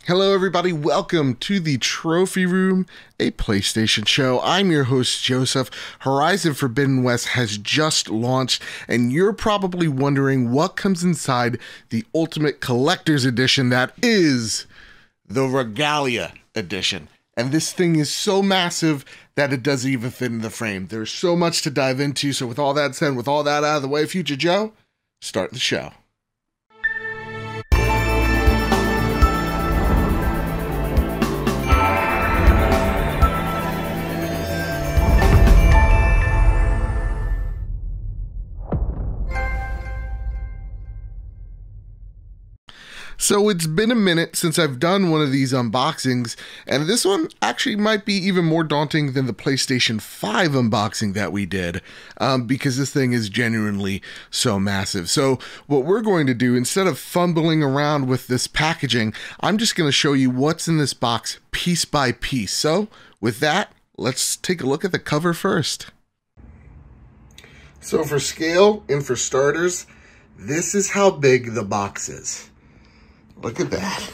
Hello everybody, welcome to the Trophy Room, a PlayStation show. I'm your host Joseph. Horizon Forbidden West has just launched, and you're probably wondering what comes inside the Ultimate Collector's Edition that is the Regalla Edition. And this thing is so massive that it doesn't even fit in the frame. There's so much to dive into, so with all that said, with all that out of the way, Future Joe, start the show. So it's been a minute since I've done one of these unboxings, and this one actually might be even more daunting than the PlayStation 5 unboxing that we did, because this thing is genuinely so massive. So what we're going to do, instead of fumbling around with this packaging, I'm just going to show you what's in this box piece by piece. So with that, let's take a look at the cover first. So for scale and for starters, this is how big the box is. Look at that.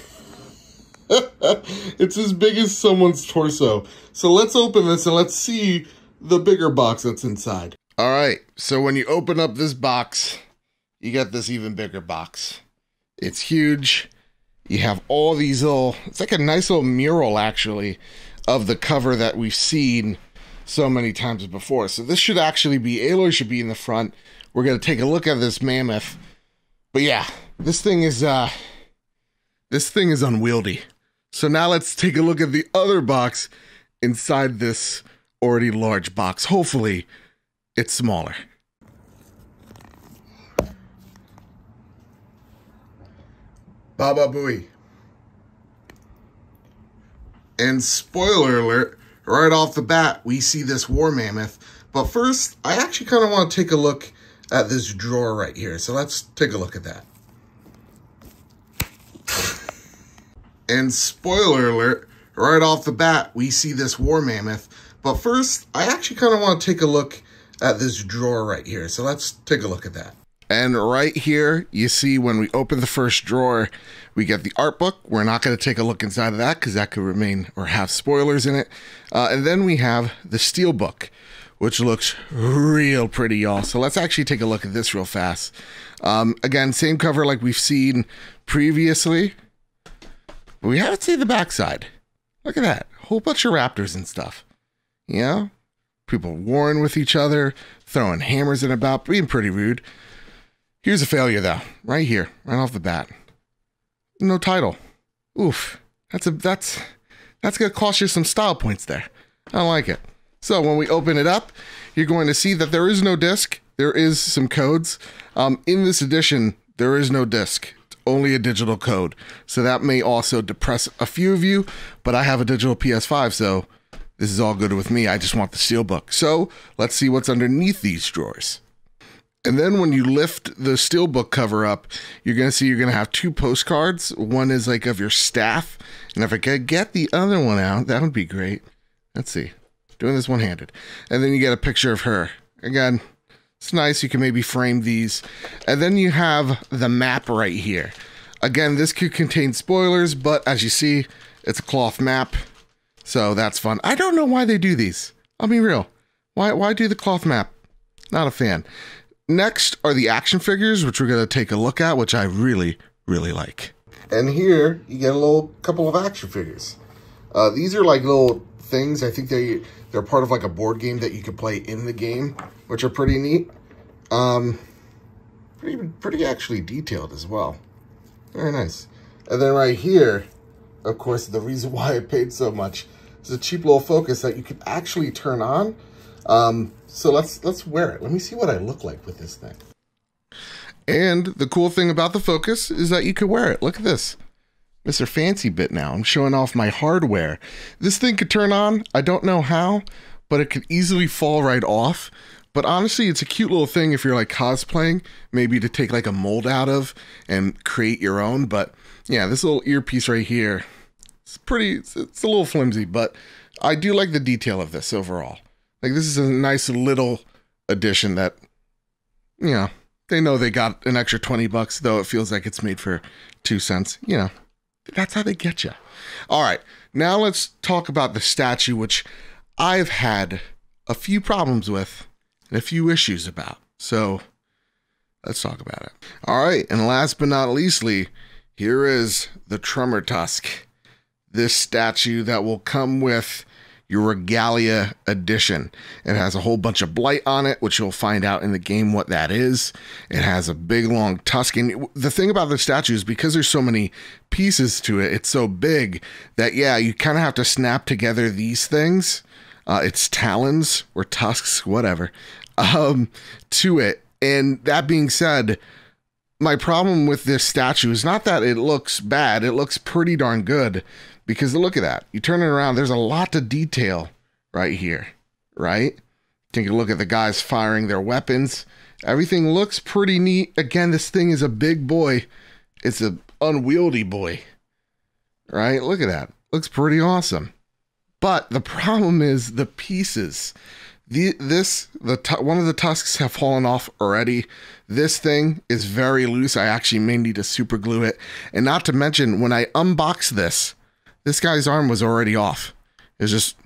It's as big as someone's torso. So let's open this and let's see the bigger box that's inside. All right, so when you open up this box, you get this even bigger box. It's huge. You have all these little, it's like a nice little mural actually of the cover that we've seen so many times before. So this should actually be, Aloy should be in the front. We're gonna take a look at this mammoth. But yeah, this thing is unwieldy. So now let's take a look at the other box inside this already large box. Hopefully, it's smaller. Baba Booey. And spoiler alert, right off the bat, we see this war mammoth. But first, I actually kind of want to take a look at this drawer right here. So let's take a look at that. And spoiler alert, right off the bat, we see this war mammoth. But first, I actually kind of want to take a look at this drawer right here. So let's take a look at that. And right here, you see when we open the first drawer, we get the art book. We're not going to take a look inside of that because that could remain or have spoilers in it. And then we have the Steelbook, which looks real pretty, y'all. So let's actually take a look at this real fast. Again, same cover like we've seen previously. But we haven't seen the backside. Look at that. Whole bunch of raptors and stuff. You know? People warring with each other, throwing hammers in about, being pretty rude. Here's a failure, though. Right here. Right off the bat. No title. Oof. That's going to cost you some style points there. I don't like it. So when we open it up, you're going to see that there is no disc. There is some codes. In this edition, there is no disc. Only a digital code. So that may also depress a few of you, but I have a digital PS5, so this is all good with me. I just want the Steelbook. So let's see what's underneath these drawers. And then when you lift the Steelbook cover up, you're going to see you're going to have two postcards. One is like of your staff. And if I could get the other one out, that would be great. Let's see. Doing this one-handed. And then you get a picture of her. Again, it's nice. You can maybe frame these. And then you have the map right here. Again, this could contain spoilers, but as you see, it's a cloth map. So that's fun. I don't know why they do these. I'll be real. Why do the cloth map? Not a fan. Next are the action figures, which we're going to take a look at, which I really, really like. And here, you get a little couple of action figures. These are like little things. I think they're part of like a board game that you can play in the game, which are pretty neat. Pretty actually detailed as well. Very nice. And then right here, of course, the reason why I paid so much is a cheap little focus that you can actually turn on. So let's wear it. Let me see what I look like with this thing. And the cool thing about the focus is that you can wear it. Look at this. Mr. Fancy Bit now. I'm showing off my hardware. This thing could turn on. I don't know how, but it could easily fall right off. But honestly, it's a cute little thing if you're like cosplaying, maybe to take like a mold out of and create your own. But yeah, this little earpiece right here, it's a little flimsy, but I do like the detail of this overall. Like this is a nice little addition that, you know, they know they got an extra 20 bucks, though it feels like it's made for 2 cents. You know, That's how they get you. All right, now let's talk about the statue, which I've had a few problems with and a few issues about. So let's talk about it. All right, and last but not leastly, here is the TremorTusk. This statue that will come with your Regalla Edition. It has a whole bunch of blight on it, which you'll find out in the game what that is. It has a big long tusk. And the thing about the statue is because there's so many pieces to it, it's so big that, yeah, you kind of have to snap together these things. Its talons or tusks, whatever, to it. And that being said, my problem with this statue is not that it looks bad. It looks pretty darn good. Because look at that. You turn it around, there's a lot of detail right here, right? Take a look at the guys firing their weapons. Everything looks pretty neat. Again, this thing is a big boy. It's an unwieldy boy, right? Look at that. Looks pretty awesome. But the problem is the pieces. One of the tusks have fallen off already. This thing is very loose. I actually may need to super glue it. And not to mention, when I unbox this guy's arm was already off. It was just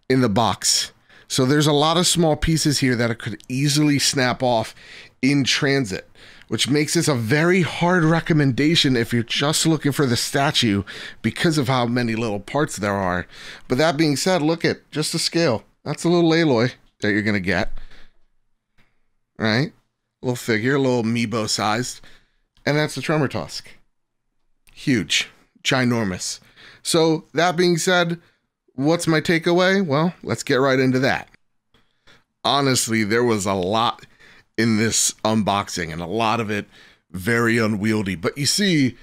in the box. So there's a lot of small pieces here that it could easily snap off in transit, which makes this a very hard recommendation if you're just looking for the statue because of how many little parts there are. But that being said, look at just the scale. That's a little Aloy that you're going to get, right? A little figure, a little amiibo sized. And that's the TremorTusk. Huge, ginormous. So that being said, what's my takeaway? Well, let's get right into that. Honestly, there was a lot in this unboxing and a lot of it very unwieldy. But you see,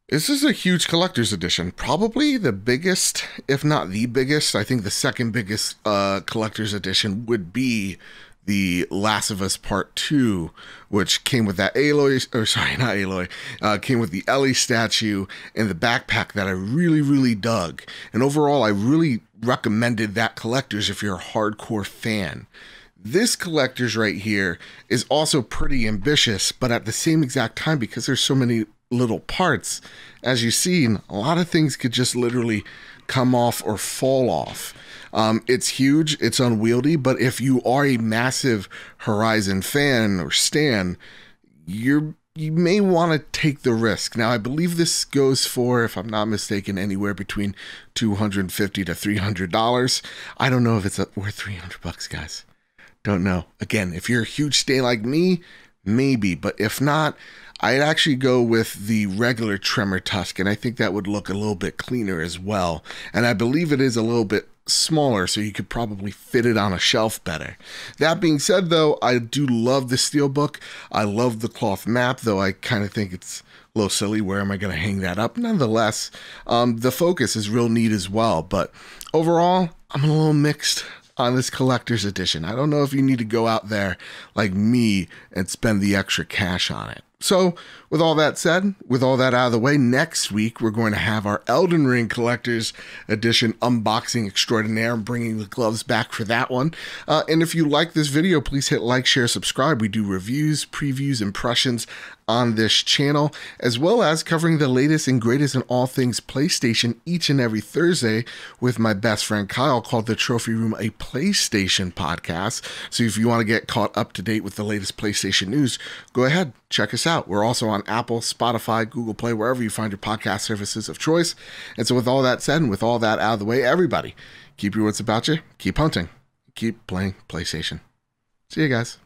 this is a huge collector's edition. Probably the biggest, if not the biggest. I think the second biggest collector's edition would be the Last of Us Part 2, which came with that Aloy, or sorry, not Aloy, came with the Ellie statue and the backpack that I really, really dug. And overall, I really recommended that collector's if you're a hardcore fan. This collector's right here is also pretty ambitious, but at the same exact time, because there's so many little parts, as you've seen, a lot of things could just literally come off or fall off. It's huge, it's unwieldy, but if you are a massive Horizon fan or stan, you may want to take the risk. Now, I believe this goes for, if I'm not mistaken, anywhere between $250 to $300. I don't know if it's worth $300, guys. Don't know. Again, if you're a huge stan like me, maybe, but if not, I'd actually go with the regular TremorTusk, and I think that would look a little bit cleaner as well. And I believe it is a little bit smaller, so you could probably fit it on a shelf better. That being said, though, I do love the Steelbook. I love the cloth map, though I kind of think it's a little silly. Where am I going to hang that up? Nonetheless, the focus is real neat as well. But overall, I'm a little mixed on this collector's edition. I don't know if you need to go out there like me and spend the extra cash on it. So with all that said, with all that out of the way, next week we're going to have our Elden Ring Collector's Edition unboxing extraordinaire. I'm bringing the gloves back for that one. And if you like this video, please hit like, share, subscribe. We do reviews, previews, impressions on this channel, as well as covering the latest and greatest in all things PlayStation each and every Thursday with my best friend Kyle, called The Trophy Room, a PlayStation podcast. So if you want to get caught up to date with the latest PlayStation news, go ahead, check us out. We're also on Apple, Spotify, Google Play, wherever you find your podcast services of choice. And so with all that said, and with all that out of the way, everybody, keep your wits about you, keep hunting, keep playing PlayStation. See you guys.